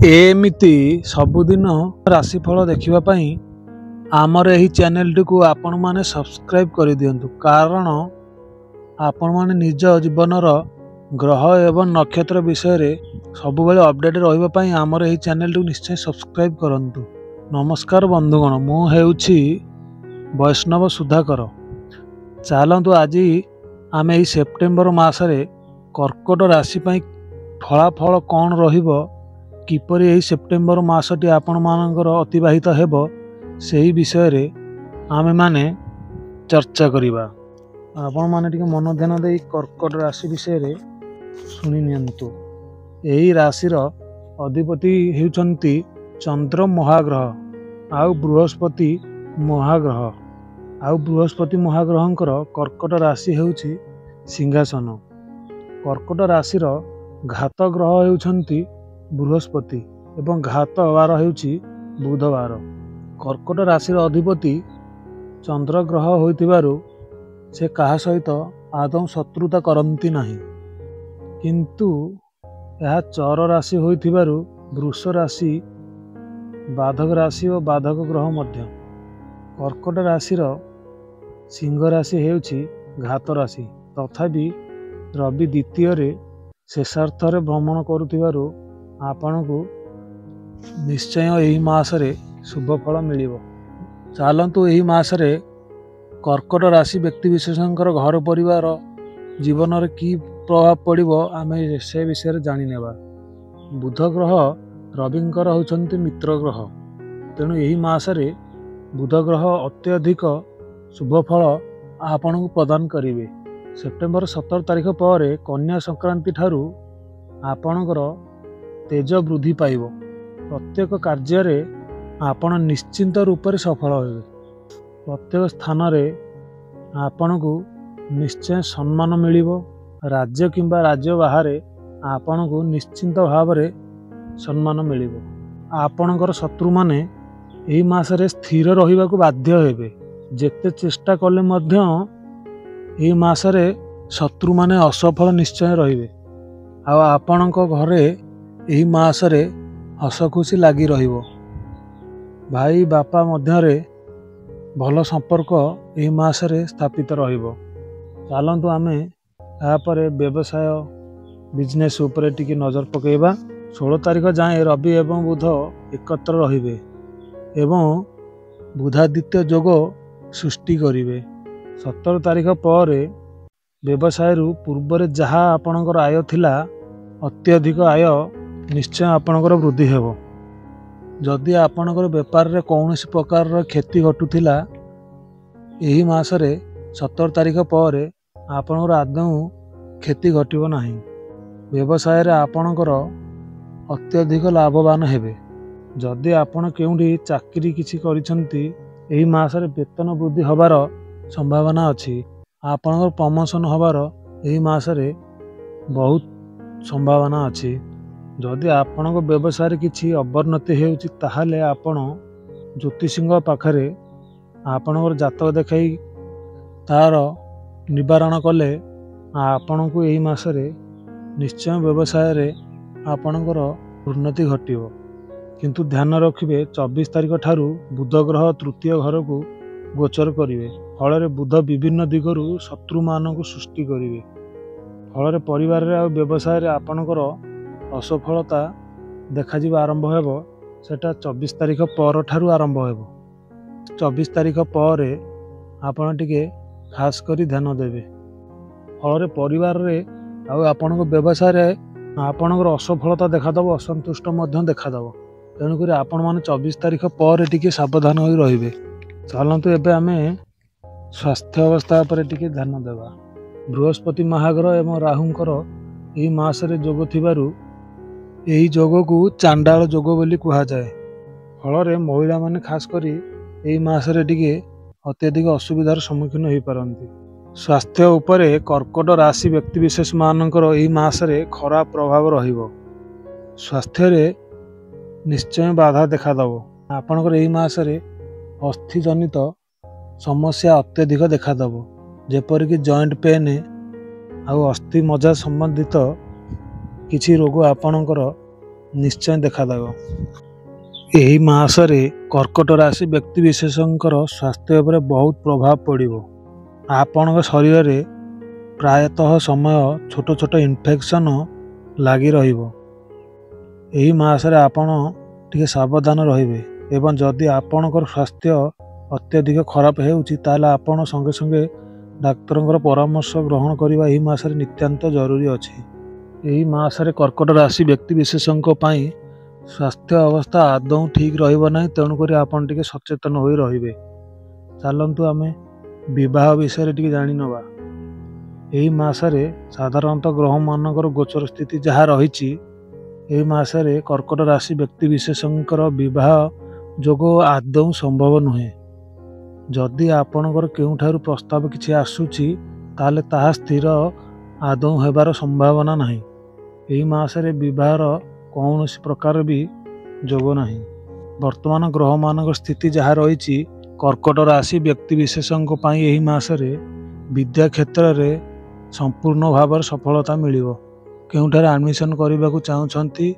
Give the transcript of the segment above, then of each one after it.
एमिति सबुदिन राशिफल देखिबा पई आमर एही चैनल टी को आपण माने सब्सक्राइब कर दियंतु, कारण आपण माने निज जीवनर ग्रह एवं नक्षत्र विषय रे सबुबेले अपडेट रहिबा पई आमर एही चैनल टी निश्चय सब्सक्राइब करंतु। नमस्कार बंधुगण, मु हेउछि वैष्णव सुधाकर। चलतु आज आम एही सेप्टेम्बर मासरे कर्कट राशि पई फलाफल कौन रहिबो, किपरि एही सेप्टेम्बर मासटी आपण मानकर अतिबाहित हेबो सेही विषय रे आमे माने चर्चा करिबा। आपण माने टिके मन ध्यान दे कर्कट राशि विषय रे सुनि नियंतु। एही राशिर अधिपति हेउचंती चंद्र महाग्रह आउ बृहस्पति महाग्रह। आउ बृहस्पति महाग्रहंकर कर्कट राशि हेउछि सिंहासन। कर्कट राशिर घात ग्रह हेउचंती बृहस्पति एवं घात वार हेउछि बुधवार। कर्कट राशिर अधिपति चंद्र ग्रह होइतिबारु से काहा सहित आदौ शत्रुता करंती नाही, किंतु यह चर राशि होइतिबारु वृष राशि बाधक राशि और बाधक ग्रह मध्य। कर्कट राशिर सिंह राशि हेउछि घात राशि, तथापि रवि द्वितीय रे शेषार्थ रे भ्रमण करुतिबारु आपण को निश्चय यही मासरे शुभ फल मिलिबो। चलतु यही मासरे कर्कट राशि व्यक्ति विशेषकर घर परिवार जीवन रे की प्रभाव पड़िबो आमे से विषय जानि नेबा। बुध ग्रह रविंकर होचंती मित्र ग्रह, तेणु यही मासरे बुध ग्रह अत्यधिक शुभ फल आपण को प्रदान करिवे। सेप्टेम्बर 17 तारिख पर कन्या संक्रांति ठारू आपणकर तेज वृद्धि पाइब। प्रत्येक कार्य आपण निश्चिंत रूप से सफल होइबे। प्रत्येक स्थान रे आपण को निश्चय सम्मान मिलिबो। राज्य किंबा राज्य बाहर आपण को निश्चिंत भाव रे सम्मान मिलिबो। आपणकर शत्रु माने एही मासरे स्थिर रहिबा को बाध्य हेबे। जेते चेष्टा कले मध्य एही मासरे शत्रु माने असफल निश्चय रहिबे। आ आपणक घरे एही मासरे हस खुशी लगी रहिबो। भाई बापा मध्यरे भल संपर्क एही मासरे स्थापित रहिबो। चलतु आमे यापर व्यवसाय बिजनेस उपरे टिके नजर पकेबा। 16 तारिख जाए रवि एवं बुध एकत्र रहिबे एवं बुधादित्य जोग सृष्टि करिवे। 17 तारिख पर व्यवसाय रु पूर्व जहाँ आपणकर आय थिला अत्यधिक आय निश्चय आपणकर वृद्धि हेबो। जदि आपणकर व्यापार रे कौनसी प्रकार क्षति घटुथिला एही मासरे 17 तारिख पर आपणकर आदौ क्षति घटिबो नाही। व्यवसाय रे आपणकर अत्यधिक लाभवान हेबे। जदि आपण केउंठी चाकरी किछि करिसंती एही मासरे वेतन वृद्धि हबार संभावना अछि। आपणकर प्रमोशन हबार एही मासरे बहुत संभावना अछि। जदि आपणक व्यवसाय किछि अवनति हेउछि ताहाले आपण ज्योतिषिंग पाखरे आपणकर जातक देखाई तार निवारण कले आपणको एही मासरे निश्चय व्यवसाय रे आपणकर उन्नति घटिबो। किंतु ध्यान रखिबे 24 तारिख ठारू बुध ग्रह तृतीय घर को गोचर करिवे। फल बुध विभिन्न दिगरु शत्रु मानक सृष्टि करिवे। फल परिवार रे आ व्यवसाय रे आपणकर असफलता देखा जीवा आरंभ हेबो। सेटा 24 तारिख पर ठारू आरंभ हेबो। 24 तारिख पर आपण टिके खास करी ध्यान देबे। फल परिवार रे आ आपणक व्यवसाय रे आपणकर असफलता देखा दबो, असंतुष्ट मध्य देखा दबो। तेणु करी आपण माने 24 तारिख पर टिके सावधान होई रहिबे। चलंतु एबे आमे स्वास्थ्य अवस्था पर टिके ध्यान देबा। बृहस्पति महाग्रह एवं राहुंकर एही मासरे जोग थिबारु एही जोग को चांडाल जोग बोली कुहा जाए। फल महिला माने खास करी एही मासरे टिके अत्यधिक असुविधार सम्मुखीन होई पारंती। स्वास्थ्य उपरे कर्कट राशि व्यक्ति विशेष मानकर एही मासरे खराब प्रभाव रहिबो। स्वास्थ्य रे निश्चय बाधा देखा दबो। आपणकर एही मासरे अस्थि जनित समस्या अत्यधिक देखा दबो, जेपरिक जॉइंट पेन आउ अस्थि मज्जा संबंधित किछि रोग आपणकर ନିଶ୍ଚୟ ଦେଖାଦେବ। ଏହି ମାସରେ କର୍କଟ ରାଶି ବ୍ୟକ୍ତିବିଶେଷଙ୍କର ସ୍ୱାସ୍ଥ୍ୟ ଉପରେ ବହୁତ ପ୍ରଭାବ ପଡ଼ିବ। ଆପଣଙ୍କ ଶରୀରରେ ପ୍ରାୟତଃ ସମୟ ଛୋଟ ଛୋଟ ଇନଫେକ୍ସନ୍ ଲାଗି ରହିବ। ଏହି ମାସରେ ଆପଣ ଟିକେ ସାବଧାନ ରହିବେ ଏବଂ ଯଦି ଆପଣଙ୍କର ସ୍ୱାସ୍ଥ୍ୟ ଅତ୍ୟଧିକ ଖରାପ ହେଉଛି ତାହେଲେ ଆପଣ ସଙ୍ଗେ ସଙ୍ଗେ ଡାକ୍ତରଙ୍କର ପରାମର୍ଶ ଗ୍ରହଣ କରିବା ଏହି ମାସରେ ନିତାନ୍ତ ଜରୁରୀ ଅଛି। ଏହି ମାସରେ କର୍କଟ ରାଶି ବ୍ୟକ୍ତିବିଶେଷଙ୍କ ପାଇଁ ସ୍ୱାସ୍ଥ୍ୟ ଅବସ୍ଥା ଆଦୌ ଠିକ୍ ରହିବ ନାହିଁ, ତେଣୁକରି ଆପଣ ଟିକେ ସଚେତନ ହୋଇ ରହିବେ। ଚାଲନ୍ତୁ ଆମେ ବିବାହ ବିଷୟରେ ଟିକେ ଜାଣିନେବା। ଏହି ମାସରେ ସାଧାରଣତଃ ଗ୍ରହମାନଙ୍କର ଗୋଚର ସ୍ଥିତି ଯାହା ରହିଛି, ଏହି ମାସରେ କର୍କଟ ରାଶି ବ୍ୟକ୍ତିବିଶେଷଙ୍କର ବିବାହ ଯୋଗ ଆଦୌ ସମ୍ଭବ ନୁହେଁ। ଯଦି ଆପଣଙ୍କର କେଉଁଠାରୁ ପ୍ରସ୍ତାବ କିଛି ଆସୁଛି ତାହେଲେ ତାହା ସ୍ଥିର ଆଦୌ ହେବାର ସମ୍ଭାବନା ନାହିଁ। ଏହି ମାସରେ ବିବାହର କୌଣସି ପ୍ରକାର ବି ଯୋଗ ନାହିଁ। ବର୍ତ୍ତମାନ ଗ୍ରହମାନଙ୍କ ସ୍ଥିତି ଯାହା ରହିଛି, କର୍କଟ ରାଶି ବ୍ୟକ୍ତିବିଶେଷଙ୍କ ପାଇଁ ଏହି ମାସରେ ବିଦ୍ୟା କ୍ଷେତ୍ରରେ ସମ୍ପୂର୍ଣ୍ଣ ଭାବରେ ସଫଳତା ମିଳିବ। କେଉଁଠାରେ ଆଡ଼ମିସନ୍ କରିବାକୁ ଚାହୁଁଛନ୍ତି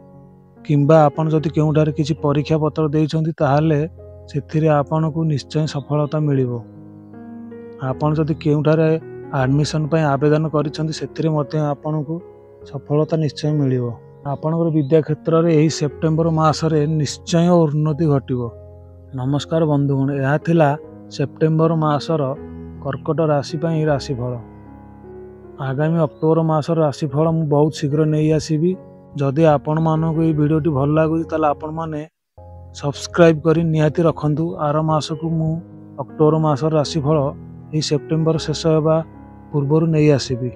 କିମ୍ବା ଆପଣ ଯଦି କେଉଁଠାରେ କିଛି ପରୀକ୍ଷା ପତ୍ର ଦେଇଛନ୍ତି ତାହେଲେ ସେଥିରେ ଆପଣଙ୍କୁ ନିଶ୍ଚୟ ସଫଳତା ମିଳିବ। ଆପଣ ଯଦି କେଉଁଠାରେ ଆଡ଼ମିସନ୍ ପାଇଁ ଆବେଦନ କରିଛନ୍ତି ସେଥିରେ ମଧ୍ୟ ଆପଣଙ୍କୁ ସଫଳତା ନିଶ୍ଚୟ ମିଳିବ। ଆପଣଙ୍କର ବିଦ୍ୟା କ୍ଷେତ୍ରରେ ଏହି ସେପ୍ଟେମ୍ବର ମାସରେ ନିଶ୍ଚୟ ଉନ୍ନତି ଘଟିବ। ନମସ୍କାର ବନ୍ଧୁଗଣ, ଏହା ଥିଲା ସେପ୍ଟେମ୍ବର ମାସର କର୍କଟ ରାଶି ପାଇଁ ରାଶିଫଳ। ଆଗାମୀ ଅକ୍ଟୋବର ମାସର ରାଶିଫଳ ମୁଁ ବହୁତ ଶୀଘ୍ର ନେଇ ଆସିବି। ଯଦି ଆପଣମାନଙ୍କୁ ଏହି ଭିଡ଼ିଓଟି ଭଲ ଲାଗୁଛି ତାହେଲେ ଆପଣମାନେ ସବସ୍କ୍ରାଇବ୍ କରି ନିହାତି ରଖନ୍ତୁ। ଆର ମାସକୁ ମୁଁ ଅକ୍ଟୋବର ମାସର ରାଶିଫଳ ଏହି ସେପ୍ଟେମ୍ବର ଶେଷ ହେବା ପୂର୍ବରୁ ନେଇ ଆସିବି।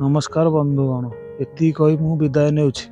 ନମସ୍କାର ବନ୍ଧୁଗଣ, ଏତିକି କହି ମୁଁ ବିଦାୟ ନେଉଛି।